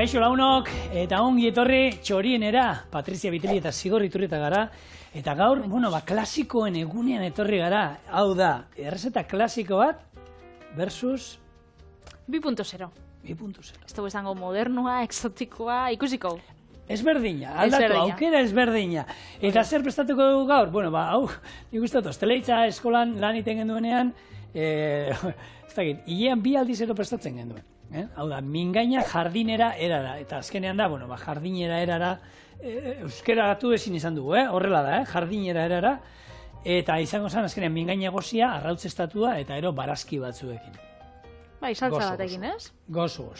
Kaixo launok, eta ongi etorri txorienera, Patrizia Biteli eta Zigor Iturrieta gara. Eta gaur, klasikoen egunean etorri gara. Hau da, errezeta klasiko bat versus 2.0. 2.0. Ez dugu izango modernua, exotikoa, ikusiko. Ezberdina, aldatu, aukera ezberdina. Eta zer prestatuko dugu gaur? Bueno, hau, nik uste dut, Osteleitza eskolan lan iten genduenean, ez dakit, hilean 2 aldiz prestatzen genduen. Hau da, mingaina jardinera erara. Eta azkenean da, jardinera erara, euskera gatu ezin izan dugu, horrela da, jardinera erara. Eta izango zen, azkenean mingaina gozia, arrautz estatua eta ero barazki batzuekin. Bai, saltza batekin, ez? Gozo.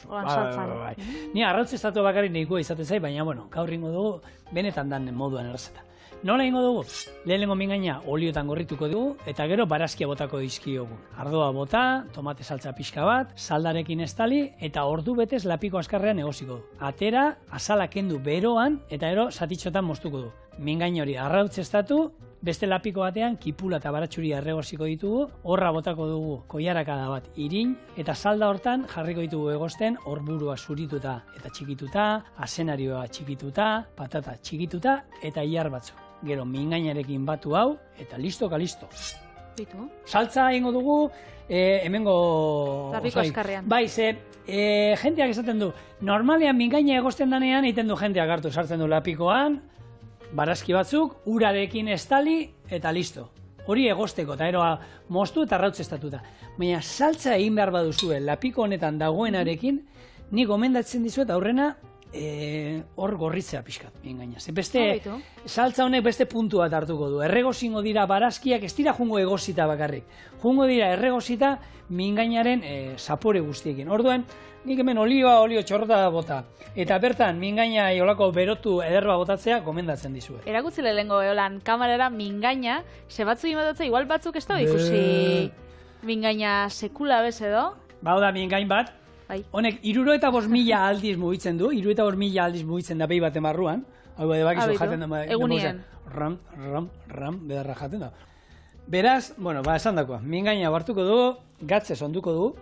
Ni arrautz estatua bakarrik nahikoa izaten zai, baina, gaur ingo dugu, benetan dan moduan errezeta. Nola ingo dugu? Lehenengo mingaina oliotan gorrituko dugu, eta gero barazkia botako dizkiogu. Ardoa bota, tomate saltza pixka bat, saldarekin estali, eta ordu betez lapiko askarrean egosiko du. Atera, azala kendu beroan, eta gero satitxotan moztuko du. Mingaina hori arrautz estatu, beste lapiko batean kipula eta baratxuri erregosiko ditugu, horra botako dugu koiarakada bat irin, eta salda hortan jarriko ditugu egosten horburua zurituta eta txikituta, azenarioa txikituta, patata txikituta eta ilar batzu. Gero mingainarekin batu hau, eta listo ka listo. Bitu. Saltza ingo dugu, hemengo... Lapiko askarrean. Bai, jenteak esaten du, normalean mingaina egosten danean, egiten du jenteak hartu sartzen du lapikoan, barazki batzuk, urarekin estali eta listo. Hori egosteko, eta eroa moztu eta arrautz estatuta. Baina saltza egin behar baduzue, lapiko honetan dagoenarekin, nik gomendatzen dizuet aurrena hor gorritzea pixkat, mingaina. Beste, saltza honek beste puntu bat hartuko du. Erregozingo dira barazkiak, ez dira jungo egosita bakarrik. Jungo dira erregozita mingainaren zapore guztiekin. Orduan, nik hemen olio txorrota bota. Eta bertan, mingaina olako berotu ederba botatzea gomendatzen dizue. Erakutzi lehengo eolan kamerara mingaina, ze batzu imatotza, igual batzuk ez da ikusi mingaina sekula bez edo? Bau da mingain bat, honek 65.000 aldiz mugitzen du, 65.000 aldiz mugitzen da behi bat emarruan. Hau bade bakizu jaten da. Egunien. Ram, bedarra jaten da. Beraz, esan dakoa, mingaina bartuko dugu, gatzez onduko dugu.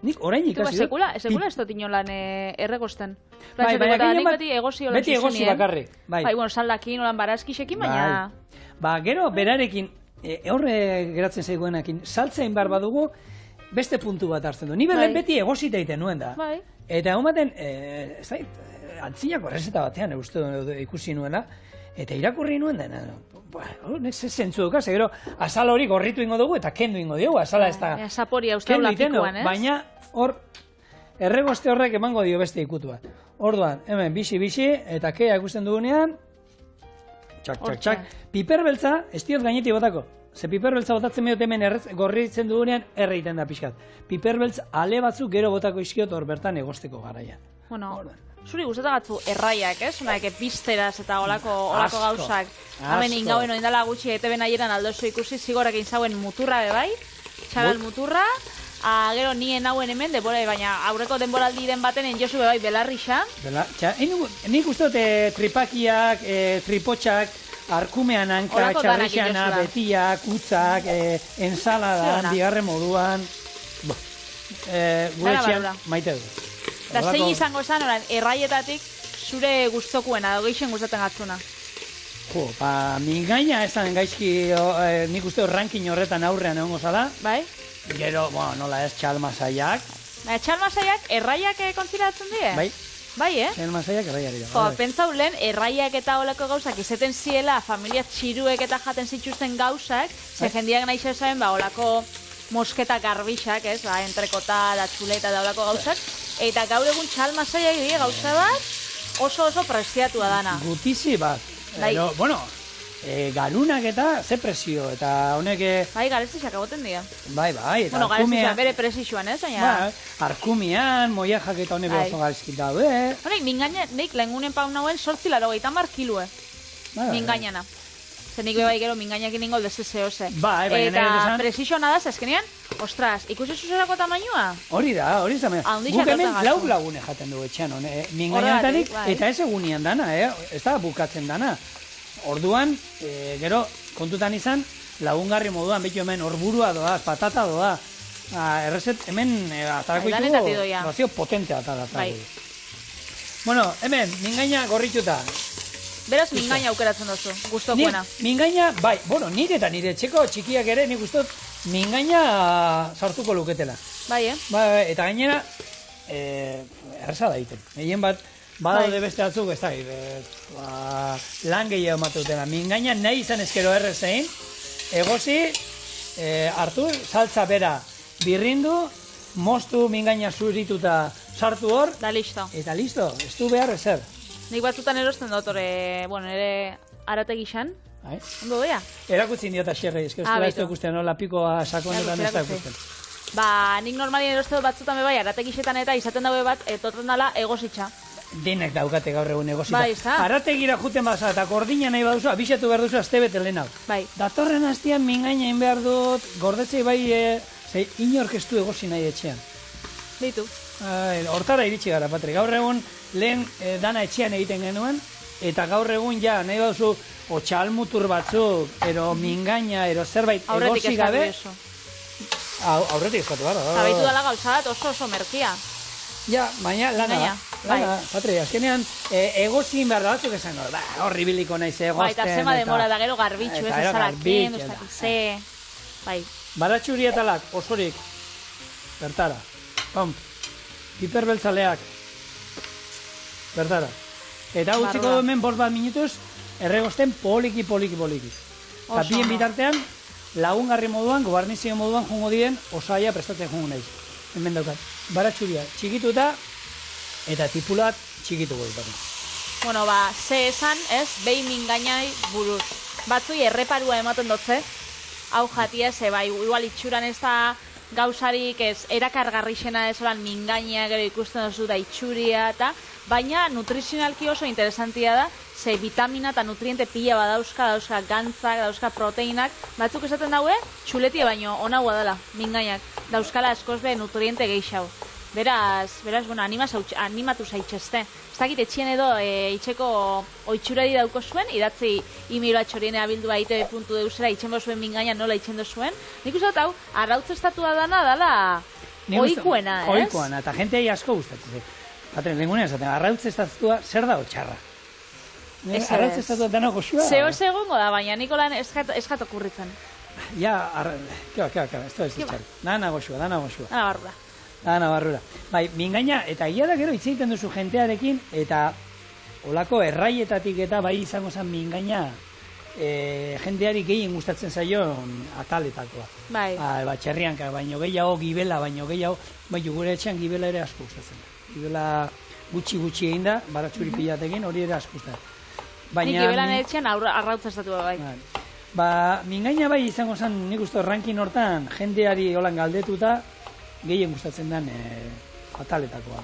Nik orain ikasi dut. Sekula ez dut inolan erregosten. Beti egosi bakarrik. Bai, saldakin, olan barazkixekin, baina... Gero, berarekin, horre geratzen zaiguenakin, saltzein behar badugu, beste puntu bat hartzen du. Ni beti egosita egiten nuen da. Eta egon baten, antzinako errezeta batean ikusi nuena, eta irakurri nuen dena. Nek zentzu dukaz, gero azala hori gorritu ingo dugu eta kendu ingo dugu, azala ez da... Zaporia uste lapikoan, ez? Baina hor, erregoste horrek emango dio beste ikutu bat. Orduan, hemen bixi, eta kea ikusten dugunean, txak. Piperbeltza, ez diot gainetik botako. Ze piperbeltza botatzen meot hemen gorritzen dugunean, erreiten da pixkat. Piperbeltz ale batzuk gero botako izkiot hor bertan egosteko garaia. Zuri gustatatzu erraiak, ez? Unaik pizteraz eta olako gauzak. Hemen ingauen oindala gutxi ETV nahieran aldozu ikusi zigorekin zauen muturra bai, txaral muturra. Gero nien hauen hemen, baina aurreko denboraldiren baten enjosu bai belarrixa. Nik uste dut tripakiak, tripotxak, arkumean hanka, txarrixana, betiak, utzak, ensaladan, bigarren moduan. Gure etxean maite du. Da zein izango zan, erraietatik zure gustokuena, gehixen gustaten gatzuna? Mingaina esan gaizki, nik uste ranking horretan aurrean egongo zala. Bai? Gero, nola ez, txalmasaiak. Txalmasaiak erraiak kontziratzen die? Bai. Bai, Txalmasaiak erraiak dira. Pentsau lehen, erraiak eta olako gauzak izeten ziela, familia txiruek eta jaten zituzten gauzak, ze jendiak nahi zezaen, olako mosketa garbixak, ez, entrekota, da txuleta, da olako gauzak, eta gaur egun txalmasaiak dira gauza bat, oso presiatua dana. Gutizi bat. Garunak eta ze presio, eta honek... Bai, garezizak egoten dira. Bai, eta garezizak bere presizioan, ez? Arkumian, moiajak eta honek oso garezkit daude. Honek, mingaina, nik lehengunen paun nauen 880 kilue. Mingainana. Zenik bai gero mingainakin ningo dese zehose. Eta presizioa nadaz, ezkenean, ostras, ikusi zuzerako tamainua? Hori da. Guk hemen lagune jaten dugu etxean, mingainatarik, eta ez egunian dana, ez da bukatzen dana. Orduan, gero, kontutan izan, lagungarri moduan, beti hemen horburua doa, patata doa. Errezet, hemen atarako ditugu, razio potentea atarako. Bueno, hemen, mingaina gorrituta. Beraz, mingaina aukeratzen duzu, gustokoena. Mingaina, bai, bueno, nire eta nire etxeko txikiak ere, nik gustot mingaina sartuko luketela. Bai, Bai, eta gainera, erraza da egiten. Gehien bat, badaude beste batzuk, ez da, lan gehiago matutela. Mingaina nahi izan ezkero errezein, egozi, hartu, saltza bera birrindu, moztu mingaina zurituta sartu hor, da listo. eta listo, ez du behar ezer. Nik batzutan erosten dut, nire arategixan, ondo doia? Erakutzi indiota xerrei, ez ez du ikusten, nola pikoa sakonetan ez da ikusten. Ba, nik normalien erosten dut batzutan bai, arategixetan eta izaten daue bat, etoten dala egositxa. Denek daukate gaur egun egosita. Bai, za? Arategira juten baza eta gordina nahi baduzu, abixatu behar duzu azte bete lehenago. Bai. Datorren hastian mingaina egin behar dut, gordetzei bai, inork ez du egosi nahi etxean. Ditu. Hortara iritsi gara, Patri. Gaur egun lehen dana etxean egiten genuen, eta gaur egun ja nahi baduzu otxalmutur batzuk, ero mingaina, ero zerbait egosi gabe. Aurretik eskatu gara. Eta baitu dala gauza bat oso merkia. Ja, baina lana, Patri, azkenean egozin behar da batzuk esan gara, horri biliko naiz egozten. Eta zema demora da gero garbitxu, ez ezalakin, ze. Bai. Baratxurietalak osorik, bertara. Pam, hiperbeltzaleak, bertara. Eta utziko hemen 5 minutuz, erregosten poliki. Eta bien bitartean, lagungarri moduan, gobernizio moduan jungo diren, osaia prestatzen jungo naiz. Hemen daukat. Baratxuria txikituta, eta tipulat txikituko dut. Bueno, ze esan, ez, behin mingainai buruz. Batzui erreparua ematen dutze, hau jatia, ze bai, igual itxuran ez da gauzarik ez erakargarrixena ez olan mingaina gero ikusten duzu da itxuria eta baina nutrizionalki oso interesantia da, ze vitamina eta nutriente pila dauzka gantzak, dauzka proteinak, batzuk esaten daue, txuletia baino onagoa dela, mingainak, dauzkala askoz be nutriente gehiago. Beraz, bueno, animatu zaitxezte. Ez dakit etxien edo itxeko oitxurari dauko zuen, idatzi emaila txorienea bildua itb.deusera itxen zuen mingaina nola itxen zuen. Nik uste dut hau, arrautzestatua dana ohikoena, ez? Ohikoena, eta jenteai asko gustatzen. Patren, lengunean esaten, arrautzestatua zer da otxarra? Arrautzestatua dana goxua? Zeo egongo da, baina Nikolan eskat okurritzen. Ja, ez da ez ditxarri. Dana goxua. Dana barrura. Barrura. Bai, mingaina, eta ia da gero hitz egiten duzu jentearekin, eta olako erraietatik eta bai izango zen mingaina jenteari gehien gustatzen zaion ataletakoa. Bai. Txerrianka, baino gehiago, gibela, baino gehiago, bai, gure etxean gibela ere asko gustatzen. Gibela gutxi egin da, baratxuri pilatekin, hori ere asko gustatzen. Nik gibelan etxean arrautzestatu bai. Mingaina bai izango zen, nik uste rankin hortan, jendeari holan galdetuta, gehien gustatzen den ataletakoa.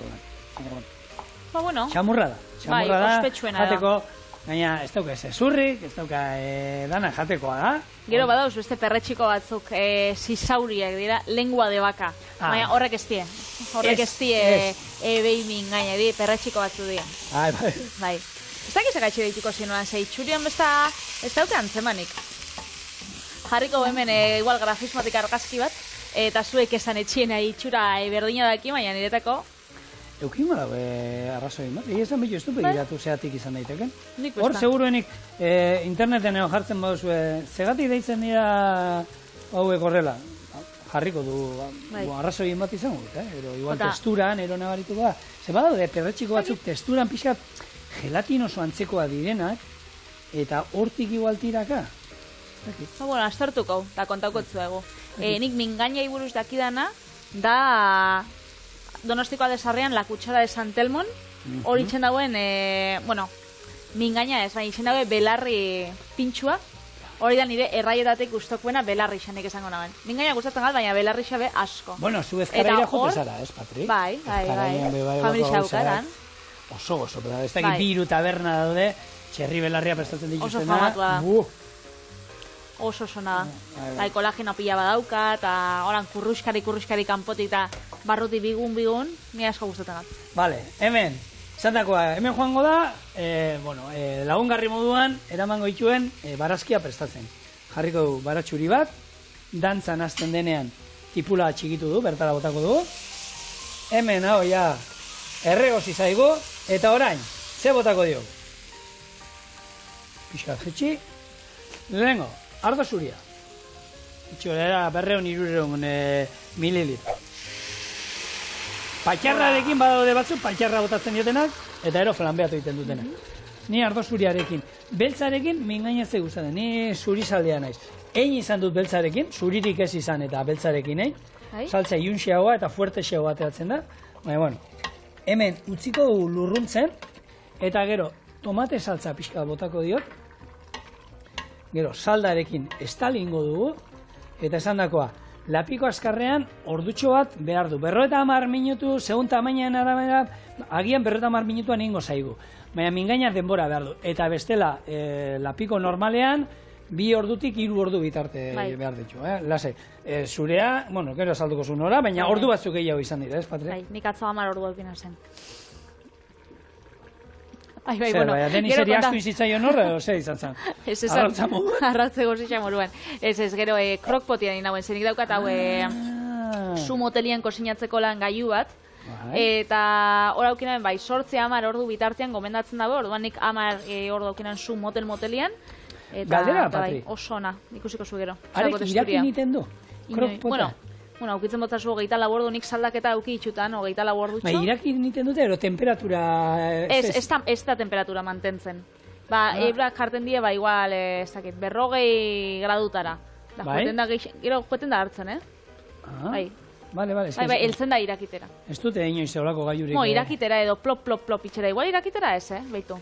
Bueno. Txamurra da. Bai, ospetsuena da. Jateko, gaina ez dauka zurrik, ez dauka dana jatekoa da. Gero badauz beste perretxiko batzuk zizauriak dira, lengua de baka. Baina horrek ez die. Horrek ez die behin mingaina, perretxiko batzu dira. Bai. Ez dakiz agatxe behitiko zinuan, ze itxurian ez dauke antzemanik. Jarriko hemen igual grafismotik argazki bat, eta zuek esan etxiena itxura berdina daki, baina niretako. Eukin gara arrazoi bat, esan behitu ez du begiratu zeatik izan daiteken. Hor, seguruenik interneten egon jartzen baduzu, zegatik deitzen dira hauek horrela. Jarriko du arrazoi bat izango dut, ero igual testuran, ero nabarituko da. Ze badaude, perretxiko batzuk testuran pixkat gelatinoso antzekoa direnak, eta hortik igual tiraka. Bueno, astortuko, eta kontaukotzu egu. Nik mingaina iburuz dakidana, da Donostikoa desarrean la kutsara de San Telmon, hori itxen dauen, mingaina ez, baina itxen dauen belarri pintxua, hori da nire erraietatek gustokuena belarri xanik esango nagoen. Mingaina gustatzen gal, baina belarri xabe asko. Bueno, zu ezkaraira jote zara, ez, Patri? Bai. Familia xaukaran. Oso, ez dakit biru taberna daude, txerri belarria prestatzen dituztena. Oso famatua da. Oso sona da. Bai, kolageno pila badauka, eta oran kurruskari kanpotik, eta barruti bigun, ni asko gustatzen gat. Vale, hemen, zantakoa, hemen joango da, lagungarri moduan, eramango dituen barazkia prestatzen. Jarriko du baratxuri bat, dantzan hasten denean tipula txikitu du, bertara botako du. Hemen, hau, ja, erregozi zaigu, Eta orain, ze botako dio? Pixkat jetxi. Lehenengo, ardo zuria. Itxolera, 200-300 mililitro. Patxarrarekin badaude batzuk, patxarra botatzen diotenak, eta ero flanbeatu egiten dutenak. Ni ardo zuriarekin. Beltzarekin mingainatze gustatzen, ni zurizaldea naiz. Egin izan dut beltzarekin, zuririk ez izan eta beltzarekin egin. Saltza iunxeagoa eta fuertexeagoa ateratzen da. Baina, bueno, hemen utziko du lurruntzen, eta gero tomate saltza pixka botako diot. Gero saldarekin estalingo dugu, eta esan dakoa, lapiko azkarrean ordutxo bat behar du. 50 minutu, segun tamainan arabera, agian 50 minutuan egingo zaigu. Baina mingainak denbora behar du. Eta bestela, lapiko normalean, 2 ordutik 3 ordu bitarte behar ditu. Lasai, zurea, bueno, gero salduko zuen ora, baina ordu batzuk gehiago izan dira, ez, Patri? Bai, nik atzo 10 ordu alpina zen. Zer, bueno, deni zeri asko izitzaion horre, o zer izan zen? Ez esan, arratzeko zitza moruan. Ez, gero, krokpotian inauen, zenik daukat hau zu motelien kosinatzeko lan gaiu bat, eta hor aukinaen, bai, 8-10 ordu bitartean gomendatzen dago, orduan nik 10 ordu aukinaen zu motelian, galdera, Patri? Oso ona, ikusiko zu gero. Arek irakin niten du? Krokpota? Bueno, aukitzen botzazu 24 ordu, nik saldaketa auki itxutan, 24 ordu txo. Irakin niten dute, ero temperatura... Ez da temperatura mantentzen. Ba, ebrak jarten die, ba, igual, ez dakit, 40 gradutara. Gero, joeten da hartzen, Bai. Vale. Bai, eltzen da irakitera. Ez dute inoiz eolako gaiurik. Irakitera edo plop itxera. Igual irakitera ez, beitu.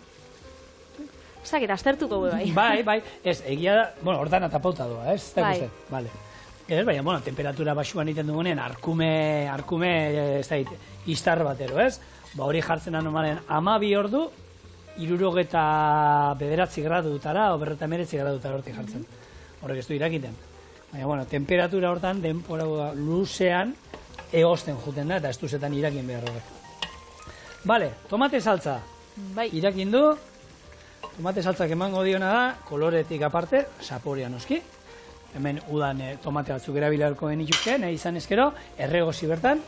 Ez dakit, aztertuko bai. Bai. Ez, egia da, bueno, hortan atapauta doa, ez? Bai. Vale. Ez, baina, bueno, temperatura basuan iten dugunean, arkume, ez da, iztar batero, ez? Ba, hori jartzen da normalen 12 ordu, 69 gradu dutara, o 59 gradu dutara hortik jartzen. Horrek ez du irakiten. Baina, bueno, temperatura hortan, denpora luzean, egosten juten da, eta ez duzetan irakin behar horrek. Vale, tomate saltza. Bai. Irakin du, tomate saltzak emango diona da, koloretik aparte, saporea noski. Hemen udan tomate batzuk erabilarko genituzke, nahi izan ezkero, erregozi bertan,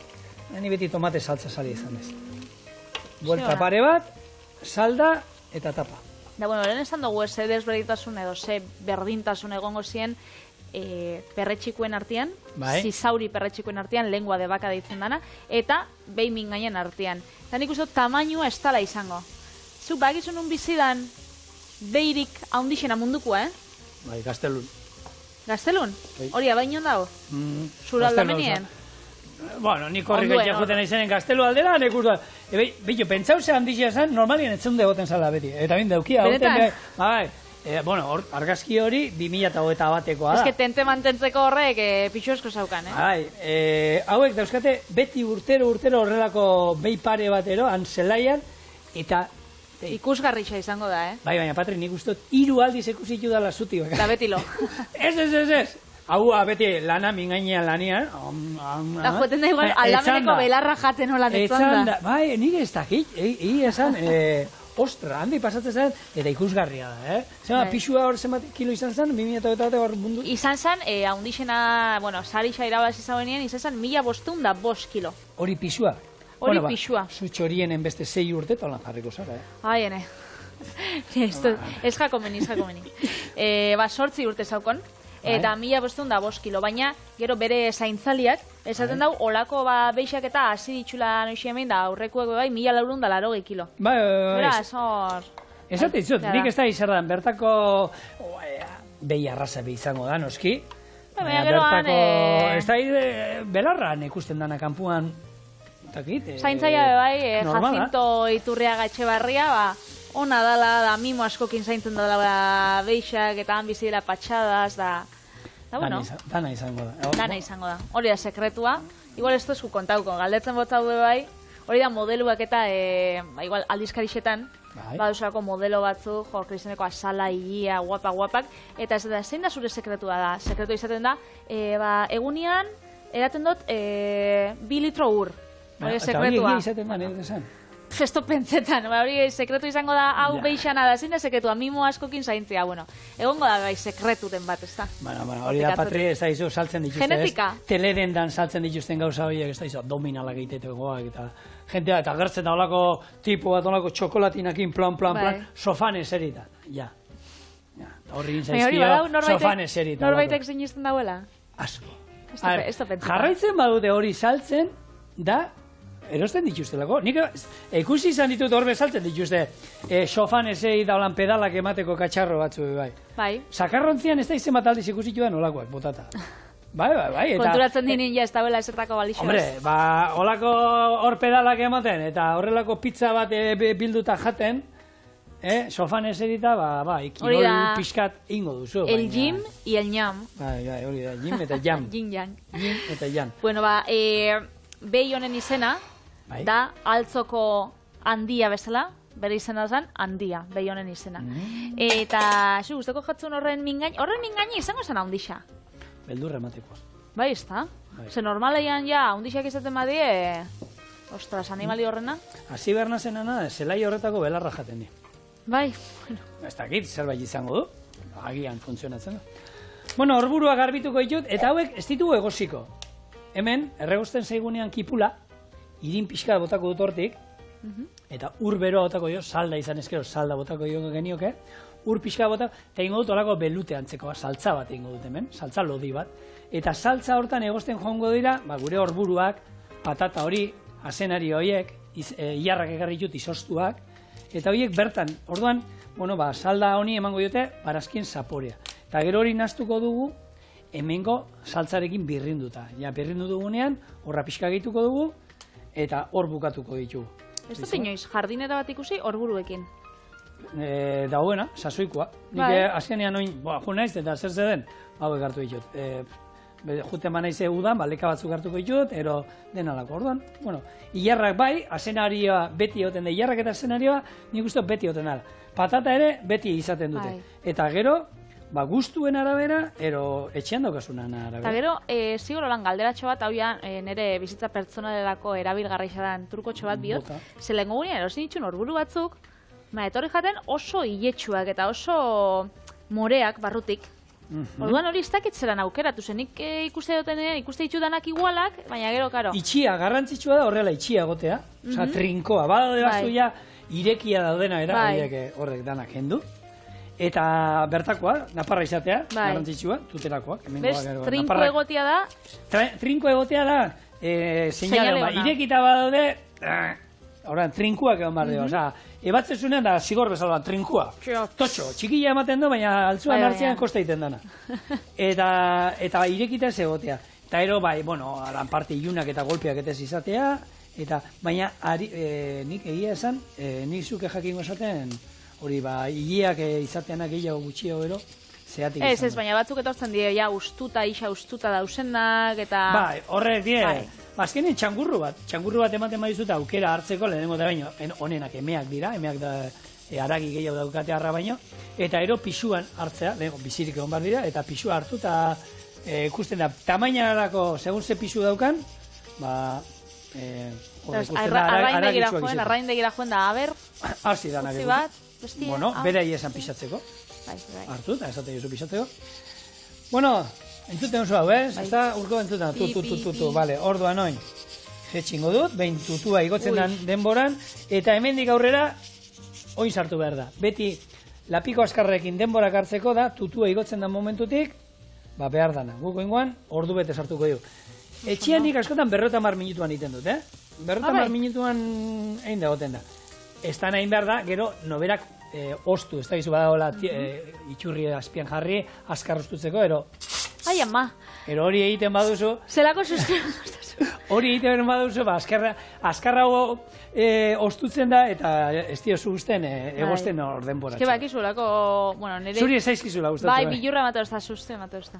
ni beti tomate saltza sali izan ez. Buelta pare bat, salda eta tapa. Da, bueno, lehen esan dugu, ze desberdintasun edo ze berdintasun egongo zien perretxikuen artean, zizauri perretxikuen artean, lengua de baka deitzen dana, eta behin mingainen artean. Eta nik uste tamainua ez tala izango. Zuk bakizun un bizidan behirik haundixena mundukoa, Bai, Gaztelun. Gaztelun? Hori abainon dago? Zuraldamenien? Bueno, nik horrik egin juten izenen Gaztelu aldera, nek urduan. Bitu, pentsau ze handizia zen, normalien etzen degoten zala beti. Eta bin daukia. Benetan? Bai, bueno, argazki hori 2021koa da. Ez que tente mantentzeko horrek pixu esko zaukan, Bai, hauek dauzkate beti urtero horrelako behi pare batero, anzelaian, eta ikusgarritxa izango da, Bai, baina, Patri, nik ustot 3 aldiz ikusitu dala zuti. Da beti lo. Ez. Hau, beti lana mingainean lanian. Da joeten da igual aldameneko belarra jaten hola netzan da. Bai, nire ez dakit, esan, ostra, handi pasatzen zen, eta ikusgarria da, Zema, pixua hor zenbat kilo izan zen, 2008 hor mundu? Izan zen, haundixena, bueno, sarixa irabazi zauenean, izan zen 1505 kilo. Hori pixua? Hori pixua. Zutxorienen beste 6 urte tolan jarriko zara, Ai, ene. Ez jakomeni. 8 urte zaukon. Eta 1505 kilo, baina gero bere zaintzaliak, esaten dau, olako beixak eta hasi ditxula noixi hemen da, aurrekuek bai, 1480 kilo. Bai, beraz, hor... Esate izut, nik ez da izardan, bertako behi arraza izango da, noski. Baina geroan... Ez da, belarran ikusten dana kanpuan, zaintzaia bai, Jacinto Iturriaga Etxebarria, ona dala, da mimo askokin zaintzen dala beixak, eta han bizidera patxadas, da bueno. Dana izango da. Dana izango da. Hori da sekretua. Igual ez duzu kontauko, galdetzen botza du bai, hori da modeluak eta, igual aldizkarixetan, baduzako modelo batzu, kristeneko azala, higia, guapak, eta ez da, zein da zure sekretua da? Sekretua izaten da, egunian, eraten dut, 2 litro ur. Hori sekretua. Eta hori egia izaten da, nire esan? Esto pentsetan, hori sekretu izango da, hau beixana da, zein da sekretua, mimo askokin zaintzia, bueno, egongo da bai sekretuten bat, ez da? Bueno, hori da, Patri, ez da izu, saltzen dituzte, genetika. Teledendan saltzen dituzten gauza horiek, ez da izu, dominalak egitetekoak, eta jentea, eta gertzen da olako tipo bat, olako txokolatinakin, plan, sofan eserita, ja. Horri gintzazkio, sofan eserita. Norbaitek sinisten dauela? Asko. Jarraitzen badute hori saltzen, da, erosten dituztelako. Nik ikusi izan ditut horbe saltzen dituzte sofan esei daulan pedalak emateko katxarro batzu, bai. Bai. Sakarrontzian ez da izen bat aldiz ikusitu da nolakoak, botata. Bai. Konturatzen dinin ja ez da bela esertako balixoaz. Hombre, holako hor pedalak ematen, eta horrelako pizza bat bilduta jaten, sofan eserita, kirol pixkat ingo duzu. El jim y el ñam. Bai, hori da, jim eta jam. Jin-yang. Jim eta jam. Bueno, behi honen izena, da altzoko handia bezala, bere izena zen, handia, behi honen izena. Eta, guztoko jatzun horren mingaini izango zen handixa. Beldurra ematekoa. Bai, ez da? Ze normalean ja, handixak izaten badie, ostras, animali horrena? Hasi behar nazenana, zelai horretako belarra jaten di. Bai, bueno. Ez dakit, zerbait izango du, agian funtzionatzen da. Bueno, horburua garbituko ditut, eta hauek ez ditugu egosiko. Hemen, erregosten zaigunean kipula, irin pixka botako dut hortik, eta ur beroa botako jo, salda izan ezkero, salda botako jo genioke, ur pixka botako, eta ingo dut olako belute antzekoa, saltza bat ingo dut hemen, saltza lodi bat. Eta saltza hortan egosten joango dira, gure horburuak, patata hori, azenari horiek, ilarrak egarri dut izostuak, eta horiek bertan, orduan, salda honi emango dute, barazkien zaporea. Eta gero hori naztuko dugu, hemengo saltzarekin birrinduta. Ja, birrindu dugunean, horra pixka gehituko dugu, eta hor bukatuko ditugu. Ez dut inoiz, jardinera bat ikusi horburuekin? Dauena, sasoikoa. Nik azkenean oin, jo naiz, eta zer den, hauek hartu ditut. Juten banaize udan, leka batzuk hartuko ditut, ero denalako. Orduan, ilarrak bai, azenarioa beti egoten da, ilarrak eta azenarioa, nik uste beti egoten da. Patata ere, beti izaten dute. Eta gero, gustuen arabera, ero etxean daukasunan arabera. Eta gero, zigur holan galderatxo bat, hau ja, nire bizitza pertsonalerako erabilgarra izadan trukotxo bat bihot, ze lehen gogunean erosin ditxun horburu batzuk, etorri jaten oso hiletsuak eta oso moreak barrutik. Orduan hori ez dakitzeran aukeratu, zenik ikuste ditudanak igualak, baina gero, karo. Itxia, garrantzitsua da horrela itxia gotea, oza, trinkoa, badaude batzu ja, irekia daudena era, horrek danak hendu. Eta bertakoa, naparra izatea, garrantzitsua, tuterakoak. Bez, trinko egotea da? Trinko egotea da, seinale bat, irekita badaude, trinkuak egon behar oza, ebatzezunean da zigor bezala trinkua. Totxo, txikilla ematen du, baina altzuan hartzean kosta egiten dana. Eta irekita ez egotea. Eta ero, alan parte ilunak eta golpeak ez izatea, baina nik egia esan, nik zuke jakingo esaten, hori hileak izateanak gehiago gutxio ero, zeatik izan. Ez, baina batzuk etortzen die, ja, isa ustuta dausenak, eta... Bai, horrek die, azkenean txangurru bat ematen badizuta aukera hartzeko, lehenengo da baino, honenak emeak dira, emeak da haragi gehiago daukate harra baino, eta ero pisuan hartzea, lehenengo bizirik egon behar dira, eta pisua hartu, eta ikusten da, tamainarako, segun ze pisu daukan, arraindegira joen da, aber, hasi danak utzi bat, bestia. Bera esan pisatzeko, hartu, eta esate jozu pisatzeko. Entzuten oso hau, ez da urko entzuten, bale, orduan oin, jetxingo dut, behin tutua igotzen den denboran, eta hemendik aurrera, oin sartu behar da. Beti, lapiko askarrekin denborak hartzeko da, tutua igotzen den momentutik, behar dana. Guko ingoan, ordu bete sartuko du. Etxean nik askotan 50 minutuan egiten dut, 50 minutuan egin dagoten da. Ez da nahin behar da, gero, noberak ostu, ez da gizu badagoela itxurri azpian jarri, askar ostutzeko, ero... Ai, ama! Ero hori egiten baduzu... Zelako susten hori egiten baduzu, askarra ostutzen da, eta ez diozu usten, egosten orden boratxe. Ez que bakizu lako... Zuri ez aizkizula gustatzen. Bai, bilurra matau ez da, susten matau ez da.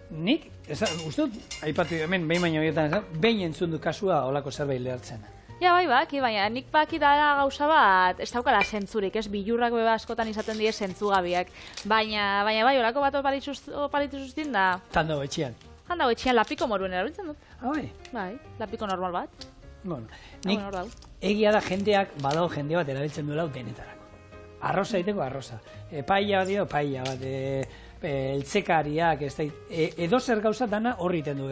Nik, uste dut, aipatu hemen, behin baino egiten, behin entzun du kasua olako zerbait lehertzen. Ja, baki, baina nik baki dara gauza bat, ez daukala zentzurik, ez bilurrak beba askotan izaten die zentzugabiak. Baina bai, olako bat oparitu zuztin da... Tandago etxean. Tandago etxean lapiko moruen erabiltzen dut. Bai? Bai, lapiko normal bat. Bueno, nik egia da jendeak, badao jende bat erabiltzen duela denetarako. Arroza egiteko arroza. Paella bat, eltzekariak, edo zer gauza dana horri iten du,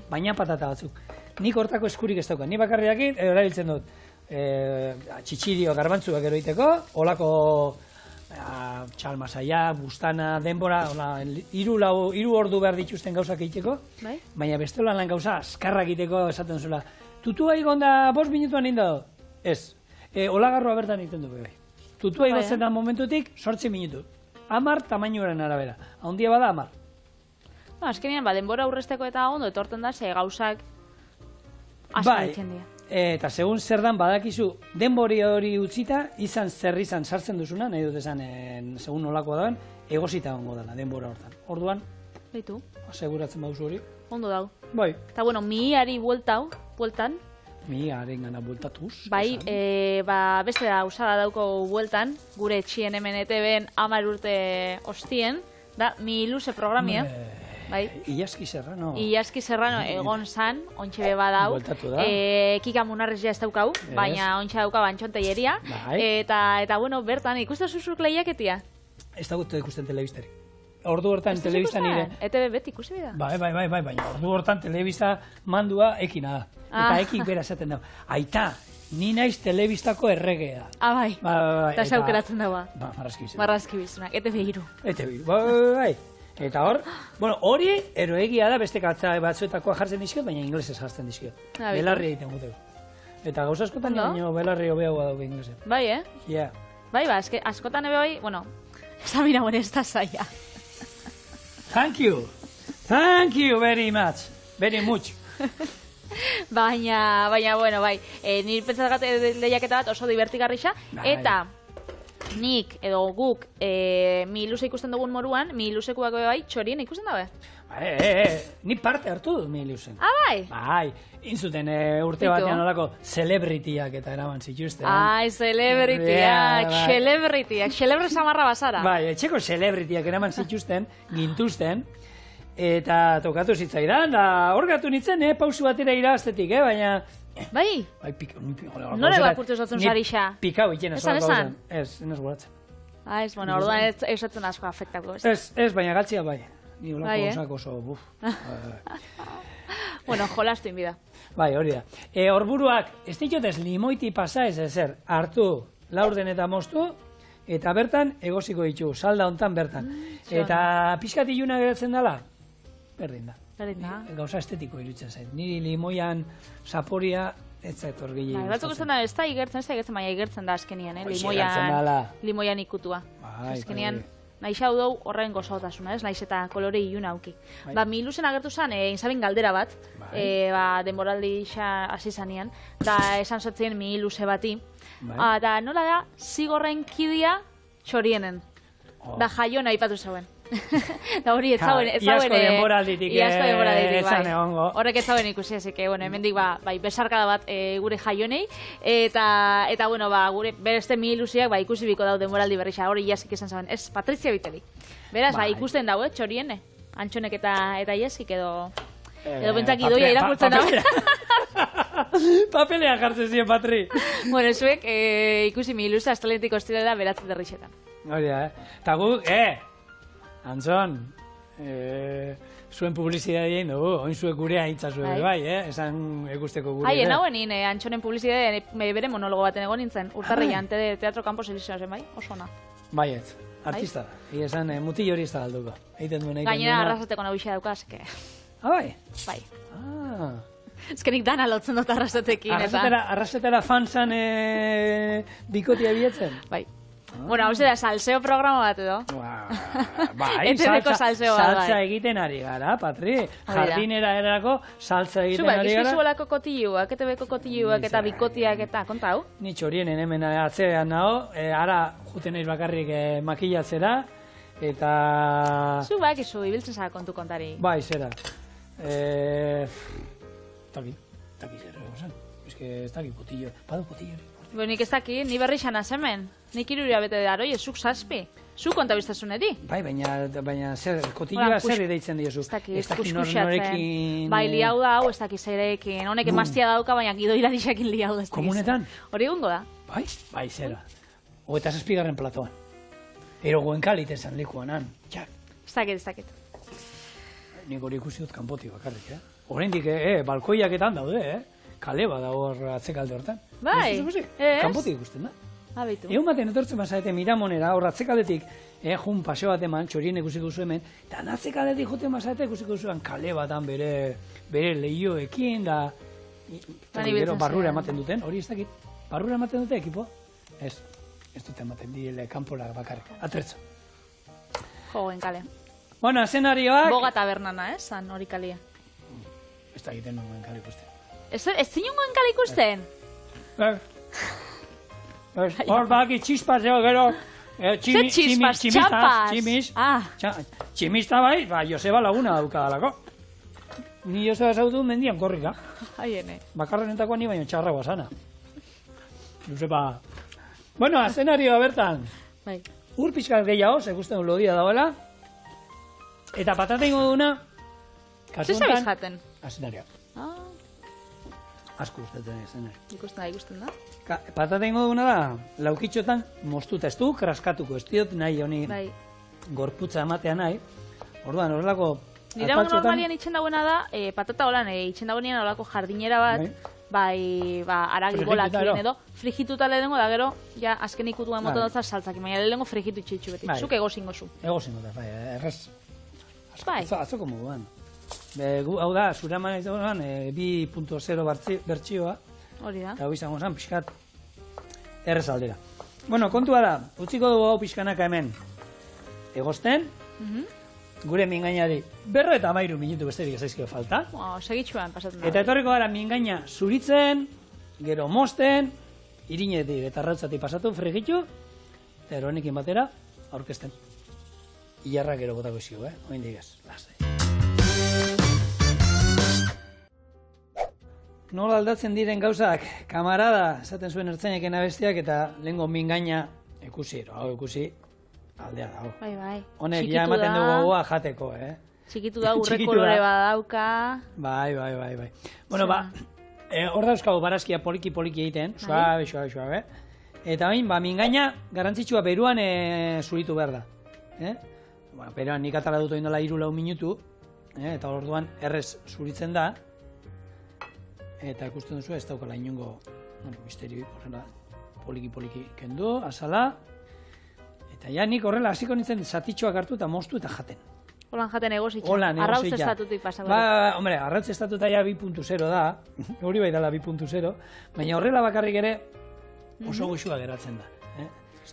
baina patata batzuk. Nik hortako eskurik ez dauka. Ni bakarriakit erabiltzen dut txitxirio garbantzuak eroiteko, holako txalmasaia, bustana, denbora, hiru ordu behar dituzten gauzak egiteko, baina bestelan lan gauza azkarrak egiteko esaten zuela. Tutua igon da 5 minutuan egin da? Ez. Olagarroa bertan egiten du bai. Tutua igotzen da momentutik 8 minutu. 10 tamainoaren arabera. Haundia bada 10. Azkenean, denbora aurrezteko eta ondo etorten da, ze gauzak asko ditzen dira. Eta segun zer dan badakizu, denbori hori utzita, izan zer izan sartzen duzuna, nahi dut esan, segun nolako dauen, egosita ongo dela, denbora hortan. Orduan, baitu, aseguratzen bauzu hori. Ondo dau. Bai. Eta bueno, mihiari bueltan. Mihiaren gana bueltatuz. Bai, beste da usada dauko bueltan, gure etxien hemen ETV-en 10 urte ostien, da, mi luze programia. Bai. Iaski Serrano. Iaski Serrano egon zan, ontxe beba dau. Bueltatu da. Kika Munarrez ja ez daukau, baina ontxe dauka bantxonteieria. Eta bueno, bertan, ikusten zuzuk lehiaketia? Ez dagoetu ikusten telebistari. Ordu hortan telebista nire. ETV beti ikusi bida? Bai, baina ordu hortan telebista mandua ekina da. Eta ekik bera esaten dago. Aita, ni naiz telebistako erregea. Bai. Eta zaukeratzen dagoa. Marrazkibizunak. ETV hiru. ETV hiru, bai. Eta hor, hori eroegia da beste katza batzuetakoa jartzen dizkiot, baina inglesez jartzen dizkiot. Belarri egiten guteko. Eta gauza askotan baino belarri hobeagoa dauke inglesen. Bai, Ja. Bai, askotan ebe bai, bueno, Sabina ez da zaila. Thank you very much. Baina, bueno, bai, nire pentsatagate lehiaketa bat oso divertigarrixa, eta nik edo guk mi ilusa ikusten dugun moruan, mi ilusekuak bai txorien ikusten dabe? Ni parte hartu dut mi ilusen. Bai? Bai, inzuten urte batean olako celebrityak eta eraman zituzten. Celebrityak, celebre samarra bazara. Bai, etxeko celebrityak eraman zituzten, gintuzten, eta tokatu zitzaidan, da hor gatu nintzen, pausu batera iraztetik, baina... Bai? Nore bakurtu esatzen zarixa? Pikau ikena zoak gauzan. Ez goratzen. Ez, bueno, orduan ez esatzen asko afektako. Ez, baina galtzia bai. Ni olako osak oso, buf. Bueno, jolastu inbida. Bai, hori da. Horburuak, ez ditotez limoiti pasa ez ezer, hartu laurden eta moztu, eta bertan egosiko ditu, salda hontan bertan. Eta pixkat iluna geratzen dela, berdin da. Gauza estetiko iruditzen zait. Niri limoian saporia ez zait hor gehiago. Batzuk usten da, ez da igertzen, baina igertzen da azkenian, limoian ikutua. Azkenian, nahi xau dugu horren gozotasuna, ez? Naiz eta kolore iluna auki. Mi ilusen agertu zen, inzabin galdera bat, denboraldi hasi zanean, da esan sotzien mi iluse bati. Da nola da, zigorren kidia txorienen. Da jaiona aipatu zauen. Da hori, ez zauen... Iasko denboralditik ezan egongo. Horrek ez zauen ikusi, ezik, hemendik besarkada bat gure jaionei, eta bueno, gure beste mi ilusiak ikusi biko dau denboraldi berrixa, hori jasik esan zauen, ez, Patrizia Biteli. Beraz, ikusten dago, txoriene, antxonek eta jasik edo bentzak idoia irakurtzen dago. Papelea jartzen ziren, Patri. Bueno, zuek ikusi mi ilusia astelenetik ostiralera beratzen derrixetan. Hori da, eta gu, Antzon, zuen publizitatea egin dugu, oin zuek gurea hitza zuen, bai, esan ikusteko gure. Nauen nien, Antxonen publizitatea bere monologo baten egon nintzen, urtarrian, Teatro Campos Elizioa zen, bai, oso ona. Bai, ez, artista da, esan mutil hori ez da galduko. Gainera arrasateko nagusia daukaz, que... Bai? Bai. Ezkenik dana lotzen dut arrasatekin, eta... Arrasetara fanzan bikotia bietzen? Bai. Bueno, hau da, salseo programa bat edo. Bai, salsa egiten ari gara, Patri. Jardinera erako salsa egiten ari gara. Zuelako kotilluak, ETV-ko kotilluak eta bikotiak eta, konta hau? Ni txorienen hemen atzean nago, ara juten naiz bakarrik makillatzera, eta... Zu izu, ibiltzen zara kontu kontari. Bai, zera. Taki zer, ez daki kotillo, badu kotillo. Nik ez daki, ni berri xana zemen. Nik iruria bete da, oi, ezuk zazpi. Zu kontabiztasuneri? Bai, baina zer, kotilloa zer deitzen diozu? Ez dakit, norekin... Bai, liau da, ez dakit zerekin. Honek emaztia dauka, baina gidoira dixakin liau da. Komunetan? Hori egongo da. Bai, zera. Eta 7. platoan. Ero goenkalite zen likuan, han. Ez dakit. Nik hori ikusi dut kanpotik bakarrik, Horrendik, balkoiak etan daude, Kale bada hor atzekalde hortan. Bai, kanpotik ikusten da. Abitu. Egun baten etortzen bazaete Miramonera, hor atzekaldetik, jun paseo bat eman, txorien ikusiko zu hemen, eta atzekaldetik joten bazaete ikusiko zuen kale batan bere lehioekin, da... Gero barrura ematen duten, hori ez dakit. Barrura ematen dute ekipo? Ez dute ematen direle kanpora bakarrik. Atretzo. Joen kale. Bueno, eszenarioak... Boga tabernana, zan hori kalia. Ez da egiten nuen kale ikusten. Ez zinungoen kale ikusten? Hor baki txispaz, gero... Zer txispaz, txapaz? Tximista bai, Joseba Laguna daukadalako. Ni Joseba zautu mendian korrika. Haiene. Bakarrenetakoa ni baino txarra guazana. Joseba... Bueno, eszenarioa bertan. Bai. Ur pixkat gehiago, sekusten lodia dagoela. Eta patata ingo duguna... Zer zabiz jaten? Eszenarioa. Asko ustetzen eszenario. Ikusten da. Patata ingo duguna da, laukitxotan moztuta. Ez du kraskatuko, ez diot nahi honi gorputza ematea nahi. Orduan, horrelako... Nire normalian itxen dagoena da, patata holan, itxen dagoenean horrelako jardinera bat, aragi bolakien edo, frigituta lehenengo da gero, ja azken ikutu emoten dut saltzak, baina lehenengo frigitu itxitxu beti. Zuk egozingo zu. Egozingo da, erraz. Azoko moduan. Hau da, zure eman ez dagoen 2.0 bertsioa. Hori da. Eta hau izango zen, pixkat, errez aldera. Bueno, kontua da, utziko dugu hau pixkanaka hemen egozten, gure mingainari 53 minutu besterik ezaizkio falta. Segitxuan pasatzen da. Eta etorriko gara mingaina zuritzen, gero mosten, irinetik eta arrautzatik pasatu, frigitu, eta eronekin batera, aurkezten. Iarra gero botako izio, oin digaz, lasai. Nola aldatzen diren gauzak, kamarada, esaten zuen ertzainek abestiak eta lehengo mingaina ikusi, hau ikusi, aldea dago. Bai. Honek ja ematen dugu gogoa jateko, Txikitu da, urre kolore badauka. Bai. Bueno, hor dauzkagu barazkia poliki egiten, suabe. Eta hain, mingaina garantzitsua beruan zuritu behar da. Beruan nik atara dut oindola 3-4 minutu, eta orduan errez zuritzen da. Eta ikusten duzu ez daukala inongo misterio horrela poliki kendu, azala. Eta ja nik horrela hasiko nintzen zatitxoak hartu eta moztu eta jaten. Holan jaten egozitza, arrautz estatutik pasatzen. Hombre, arrautz estatuta ja 2.0 da, hori bai dela 2.0, baina horrela bakarrik ere oso goxua geratzen da.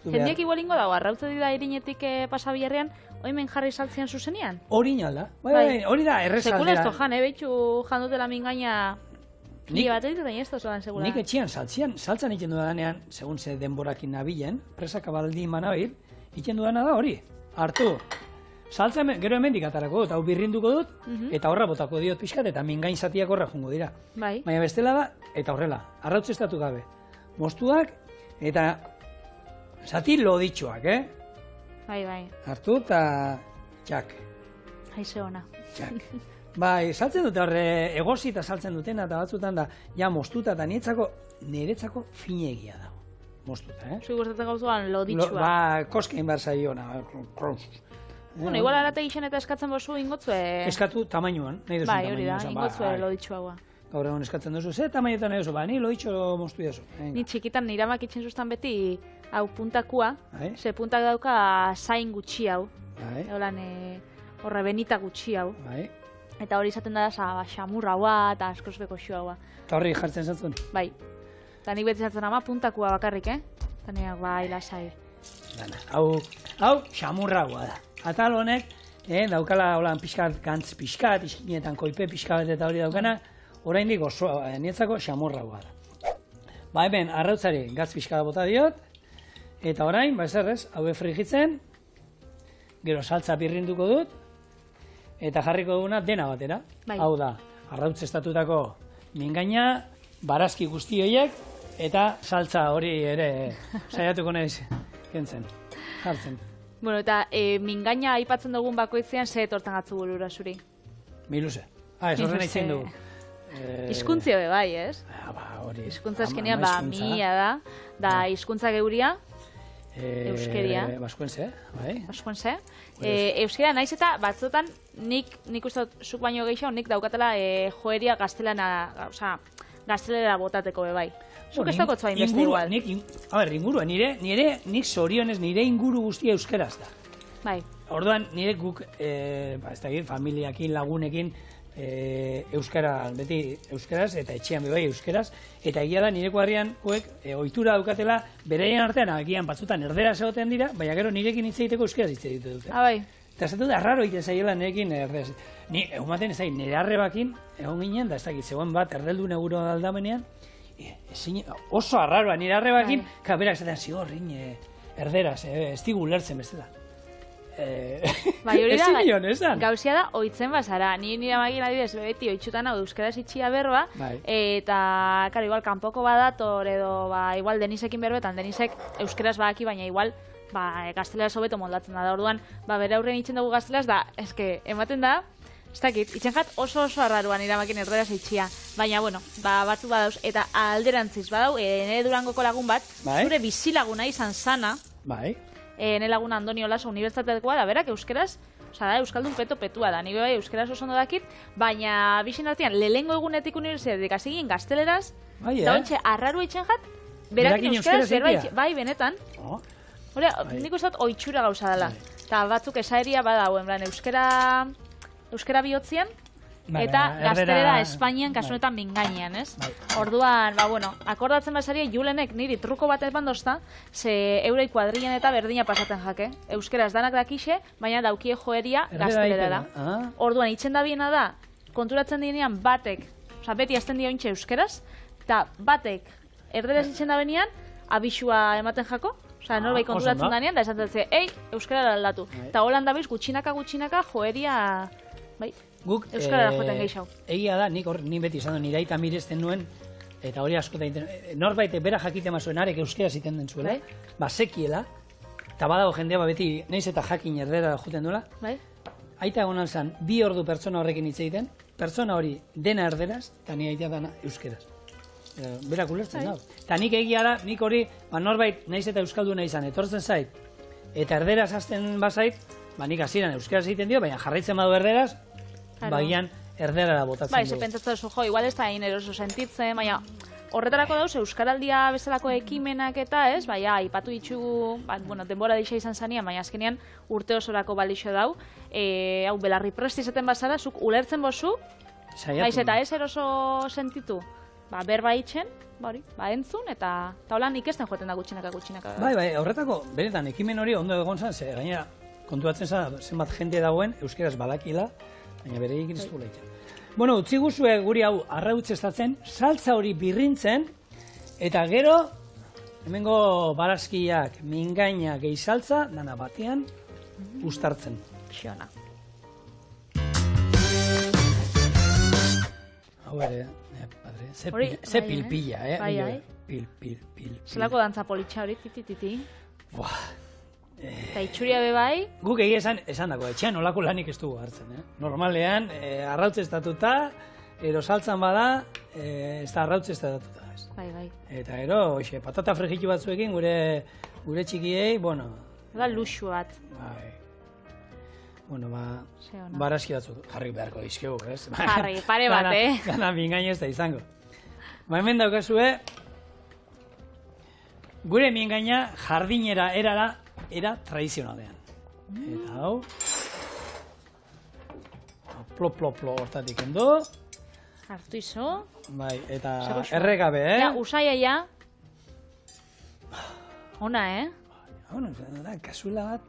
Jendiek igualingo dago, arrautz da irinetik pasabiarrean, oimen jarri saltzean zuzenean? Hori nalda, hori da errezaldera. Sekula ez tojan, behitxu jandutela mingaina... Nik etxian saltzan iten dudanean, segun ze denborakin nabilen, presak abaldi manabil, iten dudana da hori. Hartu, saltzan gero hemendik atarako dut, hau birrinduko dut, eta horra botako diot pixkat, eta mingain zatiak horra jungo dira. Baina bestela da, eta horrela, arrautz estatu gabe. Moztuak, eta zati loditxoak, Bai. Hartu, eta txak. Haize ona. Txak. Bai, saltzen dute horre, egozi eta saltzen dutena, eta batzutan da, ja, moztuta eta niretzako finegia dago. Moztuta, Zui gustatzen gauzuan loditxua. Koskein behar zaiona. Bueno, igual arate gixen eta eskatzen bozu ingotzue... Eskatu tamainuan, nahi duzun tamainuan. Bai, hori da, ingotzue loditxua. Gaur egon eskatzen duzu, ze tamainetan nahi duzu, ni loditxo moztu duzu. Ni txikitan niramak itxen zuztan beti, hau puntakua, ze puntak dauka zain gutxi hau. Holan, horre benita gutxi hau. Eta hori izaten da, xamurra hua eta askozbeko xua hua. Eta horri jartzen zatzun? Bai. Eta nik beti zatzen ama puntakua bakarrik, Eta niak bai, lasai. Hau, xamurra hua da. Atal honek, daukala holan pixkat, gantz pixkat, iskinetan koipe pixkat eta hori daukana, oraindik oso, nietzako xamurra hua da. Ba, hemen, arrautzari gatz pixkat bota diot, eta orain, ezerrez, haue frigitzen, gero saltza birrinduko dut, eta jarriko duguna dena batera. Hau da, arrautz estatutako mingaina, barazki guzti horiek, eta saltza hori ere saiatuko naiz kentzen, jartzen. Bueno, eta mingaina aipatzen dugun bakoitzean ze etortzen gatzu burura zuri? Miluze. Ez horren aitzen dugu. Hizkuntzia be bai, ez? Hori. Hizkuntza eskenean, mila da hizkuntza geuria, euskeria. Baskuense, bai. Baskuense. Euskera naiz eta batzutan nik uste dut zuk baino gehiago nik daukatela joeria gaztelera botateko be bai. Zuk ez daukotzu hain beste igual. Ingurua, nik zorionez nire inguru guztia euskeraz da. Bai. Orduan, nire guk, familiakin, lagunekin, euskara, beti euskeraz, eta etxean bebai euskeraz, eta egia da nire kuadrian, ohitura daukatela, beraien artean, agian batzutan erderaz egoten dira, baina gero nirekin hitz egiteko euskeraz hitz egite dute. Bai. Eta ez dut, arraro egiten zaiela nirekin erderaz. Egun baten, nire arrebakin, egon ginen, da ez dakit, zegoen bat, erdeldu neguro aldamenean, oso arraroa nire arrebakin, berak zaten, zigorrin, erderaz, ez digu ulertzen bezala. Bai, hori da, gauzia da, oitzen bazara. Nire amagin adibidez, beti oitzutan hau euskaraz itxia berba, eta, karo, igual, kanpoko badator, edo, igual, Denisekin berbetan, Denisek euskaraz badaki, baina igual, gazteleraz hobeto moldatzen da. Orduan, bere aurren itxen dugu gazteleraz, da, eske, ematen da, ez dakit, itxen jat oso arraruan nire amagin erderaz itxia. Baina, bueno, batzu badauz, eta alderantziz badau, nire Durangoko lagun bat, zure bizilaguna izan sana, nire lagun Andoni Olaso unibertsitatekoa da, berak euskeraz, da, euskaldun petua da, nire bai euskeraz oso ondo dakit, baina bixin artean, lehengo egunetik unibertsitatetik azigin gazteleraz, da ontxe, arraru itxen jat, berak euskeraz, bai, benetan. Nik uste dut oitxura gauza dela. Eta batzuk esaeria badauen, euskera bihotzian, eta gaztelera Espainian kasunetan mingainean, ez? Orduan, akordatzen basaria, Julenek niri truko bat ez bandozta, ze eurei kuadrian eta berdina pasatzen jake. Euskeraz danak dakixe, baina daukie joeria gaztelera da. Orduan, itxen da biena da, konturatzen dinean batek, beti azten dio intxe euskeraz, eta batek erderaz itxen da benean, abisua ematen jako, norbait konturatzen danean, da esatzen euskara aldatu. Eta holan dabiz, gutxinaka joeria, bai, euskarara joten gehiago. Egia da, nik beti izan duen, nire aita miresten nuen, eta hori asko da norbait bera jakite mazuen arek euskera ziten den zuela, sekiela, eta badago jendea beti, nahiz eta jakin erdera joten duela, aita egon alzan, 2 ordu pertsona horrekin hitz egiten, pertsona hori dena erderaz, eta nire aitea dana euskeraz. Berak ulertzen da. Eta nik egia da, nik hori, norbait nahiz eta euskalduna izan, etortzen zait, eta erderaz hasten bazait, nik hasieran euskaraz egiten dio, baina jarraitzen badu erderaz, bagian erderara botatzen dugu. Bai, pentsatzen duzu, igual ez da hain eroso sentitzen, baina horretarako dauz, Euskaraldia bezalako ekimenak eta ez, ipatu ditugu, denbora deixa izan zanean, baina azkenean urte osorako balixo dau, hau belarri presti izaten bazara, zuk ulertzen bozu, baiz eta ez eroso sentitu, berba itxen, entzun, eta holan ikesten joeten da gutxinaka. Bai, horretako, benetan, ekimen hori ondo egon zan, ze gainera, kontuatzen zenbat jende dagoen, euskaraz badakila, baina bere egin ez duela itxan. Bueno, utzi guzue guri hau arrautxestatzen, saltza hori birrintzen, eta gero, hemengo barazkiak, mingaina gehi saltza, dana batean, ustartzen. Xiona. Hau ere, padre, ze pilpilla, Pil. Zelako dantza politxa hori, titi. Eta itxuria bebai? Guk egia esan dako, etxean olako lanik ez dugu hartzen. Normalean, arrautze estatuta, ero saltzan bada, ez da arrautze estatuta. Bai. Eta gero, patata fregitu batzuekin gure txikiei, da luxu bat. Bai. Barazki batzuk jarri beharko dizkegu, ez? Jarri, pare bat, Gana mingaino ez da izango. Hemen daukazue, gure mingaina jardinera era tradizionalean. Eta hau, plo hortatik endo. Hartu izo. Bai, eta erregabe, Usaiaia. Ona, da, kasuela bat,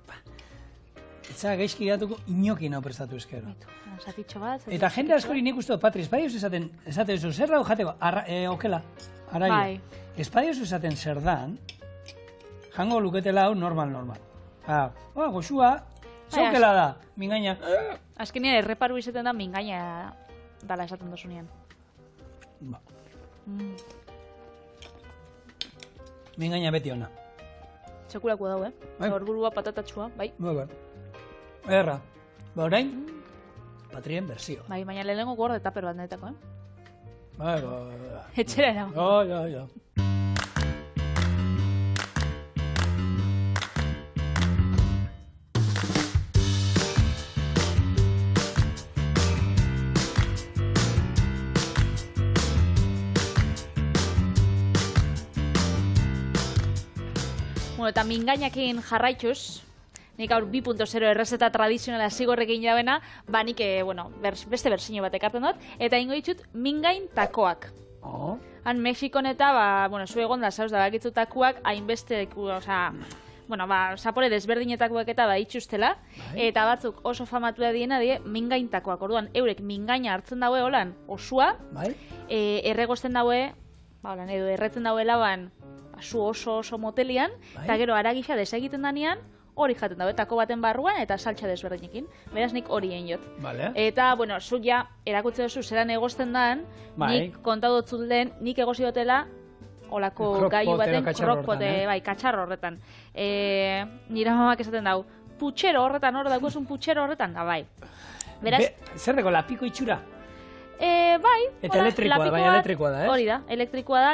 etza gaizki gatuko inokin hau prestatu eskero. Eta jende askori nik uste dut, Patriz, badioz esaten zu, zer hau jateko, okela, araio. Ez badioz esaten zer dan, jango luketela hau normal. Goxua, zaukela da, mingaina. Azkenean erreparu izaten da mingaina dala esaten dozunean. Mingaina beti ona. Sekulako dau, Sorburua patatatxua, bai. Bai. Erra. Ba, orain, Patrien berzio. Bai, baina lehenengo gorde taper bat nahetako, Bai. Etxera era. Ja. Bueno, eta mingainakin jarraituz, nik aur 2.0 errezeta tradizionala zigorrekin jauena, ba nik, beste berzino bat ekartzen dut, eta ingo ditut mingain takoak. Han Mexikon eta, zu egon da, zauz da, bakitzu takoak, hainbeste, zapore desberdinetakoak eta itxustela, eta batzuk oso famatu da diena die mingain takoak. Orduan, eurek mingaina hartzen daue holan osua, erregosten daue, edo erretzen daue laban, zu oso motelian, eta gero aragisa desegiten danean, hori jaten dabe, tako baten barruan eta saltsa desberdinekin. Beraz nik hori egin. Eta, zuk ja, erakutze duzu zelan egozten dan, nik kontatu dutzut lehen, nik egozi dutela, olako gaiu baten, krokpote, katxarro horretan. Nira mamak esaten dau, putxero horretan, hor dagoesun putxero horretan, da bai. Zer deko, lapiko itxura? Bai. Eta elektrikoa da, Hori da, elektrikoa da,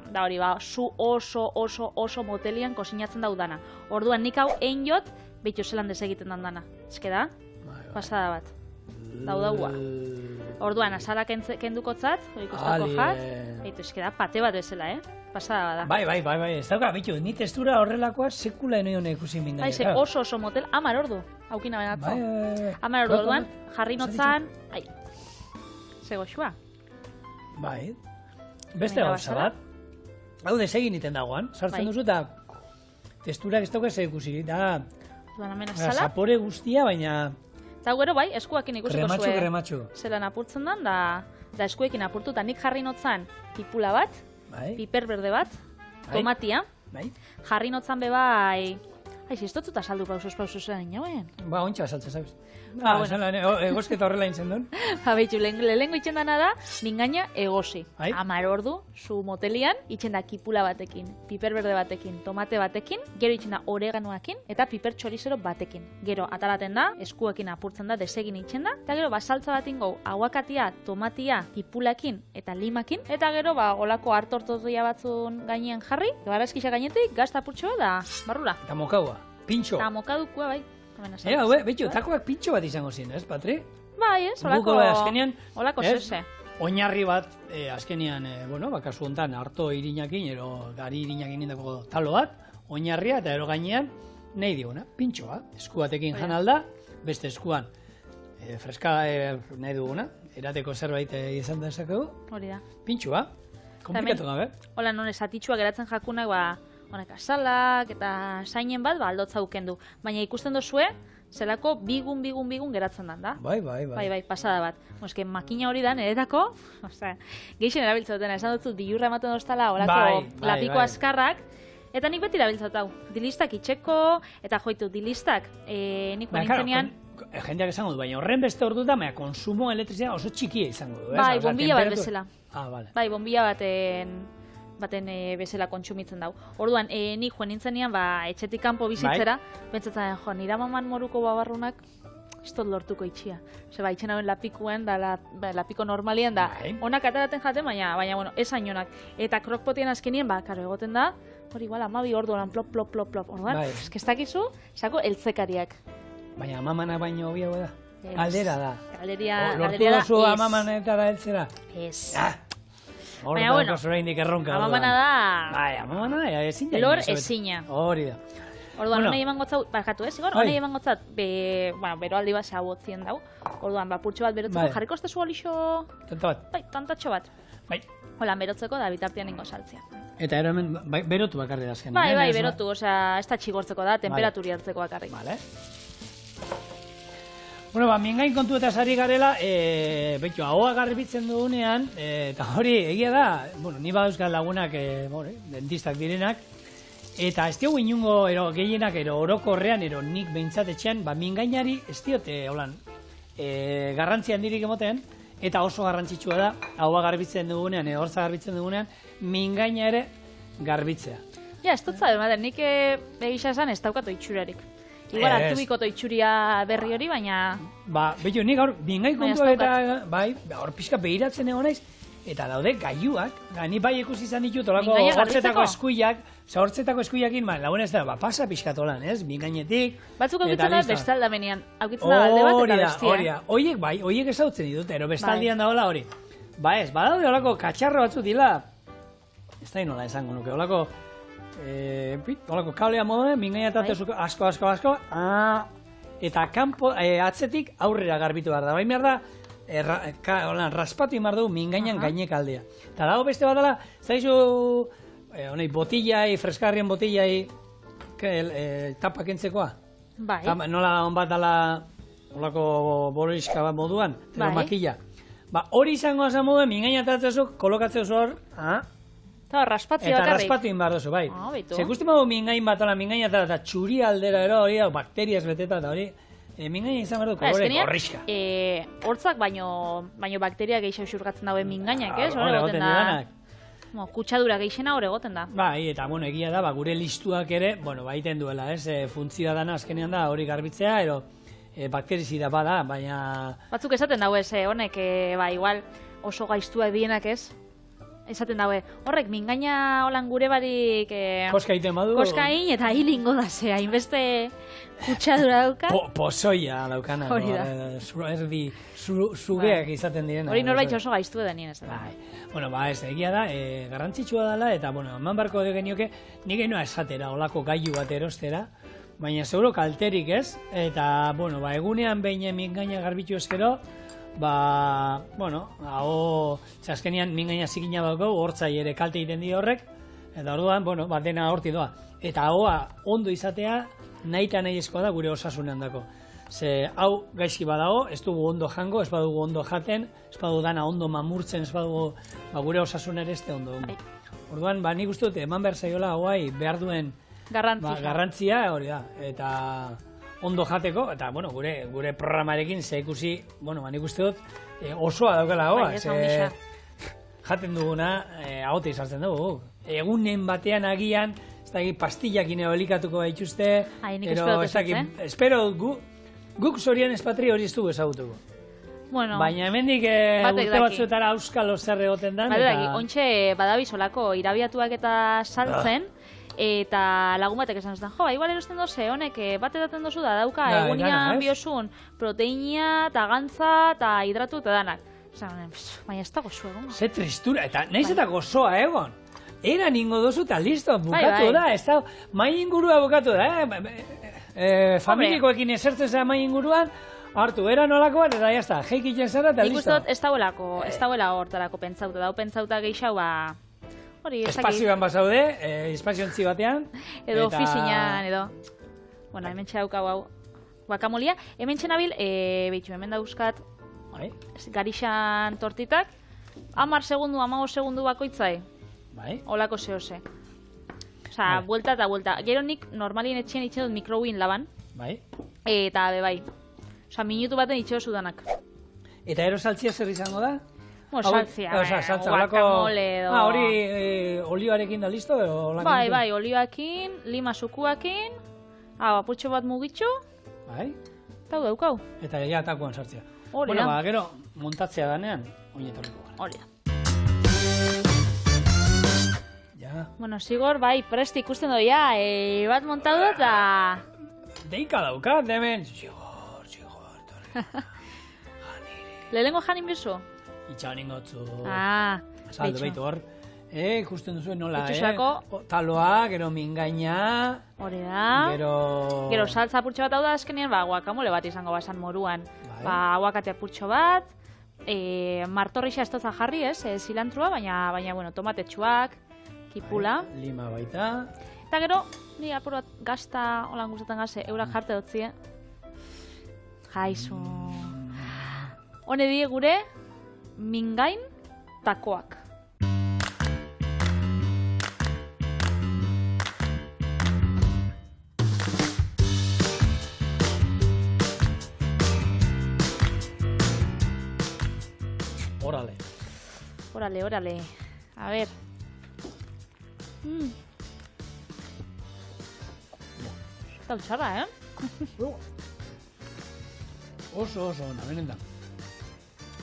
eta hori zu oso motelian kosinatzen daudana. Orduan nik hau egin jot, behitu zelan desegiten dana. Ezke da? Pasada bat. Daudagua. Orduan, azala kendukotzat, hori ikustako jat, behitu ezke da, pate bat bezala, Pasada bada. Bai, ez dauka, behitu, ni testura horrelakoa sekula eno ikusi mingaina. Bai, oso motel, 10 ordu, haukina benatzo. 10 ordu, orduan, jarri notzan, Zegoxua. Bai. Beste gauza bat. Hau desegin iten dagoan. Sartzen duzu eta testurak ez dauka ikusi. Da, zapore guztia, baina... Eta gero bai, eskuakin ikusiko zuen. Krematxu. Zelan apurtzen dan, da eskuekin apurtu. Eta nik jarri notzan tipula bat, piper berde bat, tomatia. Jarri notzan be bai... Ez dutzuta saldu pausuz zelan inoen. Ba, ontsa saltza, sabes. Egozketa horrela intzen duen. Beitu, lehenko itxen dana da, mingaina egozi. 10 ordu, zu motelian, itxen da kipula batekin, piper berde batekin, tomate batekin, gero itxen da oreganoakin, eta piper txorizero batekin. Gero, atalaten da, eskuekin apurtzen da, desegin itxen da, eta gero, saltza batin gau, aguakatia, tomatia, kipulakin, eta limakin, eta gero, olako hartortotia batzun gainean jarri, barazkisa gainetik, gazta apurtxoa da, barrula. Eta mokaua, pintxo. Eta mokadukua, bai. Betxo, takoak pintxo bat izango ziren, ez, Patri? Bai, ez, olako zese. Oinarri bat, azkenian, kasu honetan, harto irinakin, ero gari irinakin indako talo bat, oinarria eta ero gainean, nahi diguna, pintxoa, esku batekin jan alda, beste eskuan, freska nahi duguna, erateko zerbait izan dezakegu. Hori da. Pintxoa, komplikatu gabe. Hola, non esatitxua geratzen jakunak, honek asalak eta zainen bat, aldotza ukendu. Baina ikusten dozue, zelako bigun geratzen dan, da? Bai, pasada bat. Moske, makina hori da, niretako, geixen erabiltzaten, esan dutzu, bilurra ematen doztala, horako lapiko askarrak, eta nik beti erabiltzat hau. Dilistak itxeko, eta joitu, dilistak, nik nintzenean... Jendeak esango du, baina horren beste ordu da, konsumo elektrizia oso txikia izango du. Bai, bombilla bat bezala. Bai, bombilla baten bezala kontsumitzen dau. Orduan, nik joan nintzenean, etxetik kanpo bizitzera, bentsatzen, nira maman moruko babarrunak, ez dut lortuko itxia. Itxen hauen lapikuen, lapiko normalian, onak ataraten jaten, baina, ez hainonak. Eta krokpotien azkenien, karo egoten da, hori igual, 12 orduan, plop. Orduan, eskestakizu, sako eltzekariak. Baina amamana baino hobiago da. Galdera da. Galderia da. Lortu duzu amamanetara heltzera? Ez. Baina, bueno, amamana da... Bai, amamana da, ezin da. Lor ezina. Hori da. Orduan, honei eman gotzat, barkatu ez, Igor? Honei eman gotzat, beroaldi bat zehau otzien dau. Orduan, purtsu bat berotzeko, jarriko ez tezu olixo... Tanta bat. Bai, tantatxo bat. Bai. Hola, berotzeko da bitartian ingo saltzea. Eta ero hemen, berotu bakarri da azken. Bai, berotu, ez da txigortzeko da, temperaturi hartzeko bakarri. Vale. Bueno, mingain kontu eta sari garela, betxo, ahoa garbitzen dugunean, eta hori, egia da, ni badauzkat lagunak, dentistak direnak, eta ez diogu inungo, gehienak, orokorrean, nik behintzatetxean, mingainari ez diote, holan, garrantzia handirik emoten, eta oso garrantzitsua da, ahoa garbitzen dugunean, hortza garbitzen dugunean, mingaina ere garbitzea. Ja, ez dut zabe, nik egisa esan ez daukat oitxurarik. Igual hartu bikoto itxuria berri hori, baina... Ba, beto, nik gaur, mingai kontua eta, bai, hor pixka behiratzen egon naiz, eta daude gailuak, ni bai ikusi izan ditut, olako hortzetako eskuiak, hortzetako eskuiakin, lagun ez da, pasa pixkatolan, ez, mingainetik. Batzuk aukitzen da bestaldamenean, aukitzen da alde bat eta bestia. Hori da, horiek ezautzen ditut, ero bestaldian daola hori. Ba ez, badaude olako katxarro batzuk dila, ez da nola esango nuke, olako kablea moduen, mingainatate asko, eta kanpo, atzetik aurrera garbitu behar da, bain behar da, raspatu imar dugu mingainan gainek aldea. Eta dago beste bat dela, zaizu, botillai, freskarrien botillai, tapak entzekoa? Bai. Nola on bat dela, olako boroiska bat moduan, makilla. Ba, hori izango azan moduen, mingainatatzezu, kolokatzeu hor, eta raspatzea bakarrik. Eta raspatu inbar duzu, bai. Ze ikusten bago mingain bat, mingainatat eta txuri aldera ero, hori da, bakteriaz beteta eta hori, mingaina izan behar du, kolore gorriska. Hortzak baino bakteria gehiago xurgatzen dauen mingainak, ez? Hore goten da. Kutsadura geixena hor egoten da. Bai, eta egia da, gure listuak ere, baiten duela, ez? Funtzioa dana azkenean da hori garbitzea, ero bakterizida bada, baina... Batzuk esaten dago ez, honek, igual oso gaiztua dienak ez? Esaten daue, horrek mingaina holan gure barik... Koska egiten badu? Koska egin eta hilingo da ze, hainbeste kutsadura dauka. Pozoia daukana. Hori da. Erdi zugeak izaten direna. Hori norbait oso gaiztu edan nien ez da. Bueno, ez egia da, garrantzitsua dela, eta, eman barko genioke, nik enoa esatera, olako gailu bat erostera, baina seguro kalterik ez, eta, egunean behin mingaina garbitu ezkero, azkenean mingaina zikina dago, hortzai ere kalte egiten di horrek, eta orduan, dena horti doa. Eta hoa ondo izatea, nahi eta nahi eskoa da gure osasunean dako. Ze hau gaizki badago, ez dugu ondo jango, ez badugu ondo jaten, ez badugu dana ondo mamurtzen, ez badugu gure osasunera ez ondo. Orduan, nik uste dut, eman behar zaiola hauai behar duen garrantzia, hori da, eta ondo jateko, eta, gure programarekin ze ikusi, nik uste dut, osoa daukala hoa, jaten duguna, ahote izartzen dugu. Egunen batean agian, ez da, pastillak ineo elikatuko baituzte, espero guk zorian espatri hori ez dugu ezagutuko. Baina hemendik urte batzuetara auskalo zer egoten dan. Ontxe badabizolako irabiatuak eta saltzen, eta lagun batek esan zuten, igual erosten doze, honek bat edaten dozu da dauka, egunian biosun proteinia, eta gantza, eta hidratu, eta danak. Baina ez da gozoa egon. Ze tristura, eta nahiz eta gozoa egon. Eran ingo dozu eta listo, bukatu da, ez da, mai ingurua bukatu da, familikoekin esertzen zera mai inguruan, hartu, eran olako bat, eta jazta, jeikitzen zara eta listo. Nik uste ez dauela hortarako pentsauta, dau pentsauta gehiago, espazioan bazaude, espaziontzi batean. Edo ofizinan, edo. Hemen txaukau hau guakamolia. Hemen txenabil, behitxu, hemen dauzkat, garixan tortitak, 10 segundu, 15 segundu bakoitzai. Olako zehose. Osa, buelta eta buelta. Gero nik normalien etxean itxe dut mikrobin laban. Eta bai. Osa, minutu baten itxe dozu danak. Eta ero saltzia zer izango da? Saltzia, guacamole edo... Hori olioarekin da listo? Bai, olioakin, lima sukuakin, apurtxo bat mugitxu, eta daukau. Eta ja atakuan sartzia. Hori da. Gero, montatzea danean, oinetorriko gara. Hori da. Zigor, bai, presti ikusten doia, bat montau dut, eta... Deika daukat, hemen. Zigor, lehenengo janin bizu? Itxanin gotzu. Saldo behitu hor. Ikusten duzuen nola, taloa, gero mingaina. Hori da. Gero saltza apurtxo bat hau da azkenean, guakamole bat izango basan moruan. Aguakate apurtxo bat, martorrixa ez dutza jarri ez, zilantrua, baina, tomatetxuak, kipula. Lima baita. Eta gero, ni apur bat gazta, holan gustatzen gaze, eurak jarte dutzi, Jaizu. Hone die gure, mingain takoak. Órale. A ver. Tal txarra, Oso ona, benetan.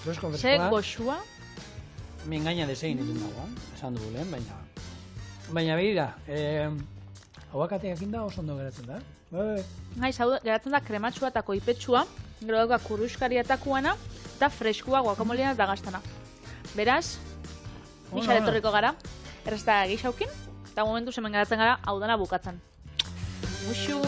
Fresko, Ze freskoa. goxua. Mi engaina desein egin dago, esan dugu lehen, baina begira, aguakateak inda oso ondo geratzen da. Naiz, hau geratzen da krematxua eta koipetsua, gero dauka kurruskaria eta kuana, eta freskua guakamoliana eta gaztana. Beraz, gixar etorriko gara, errezta gixaukin, eta momentu hemen geratzen gara, hau dana bukatzen. Muxu!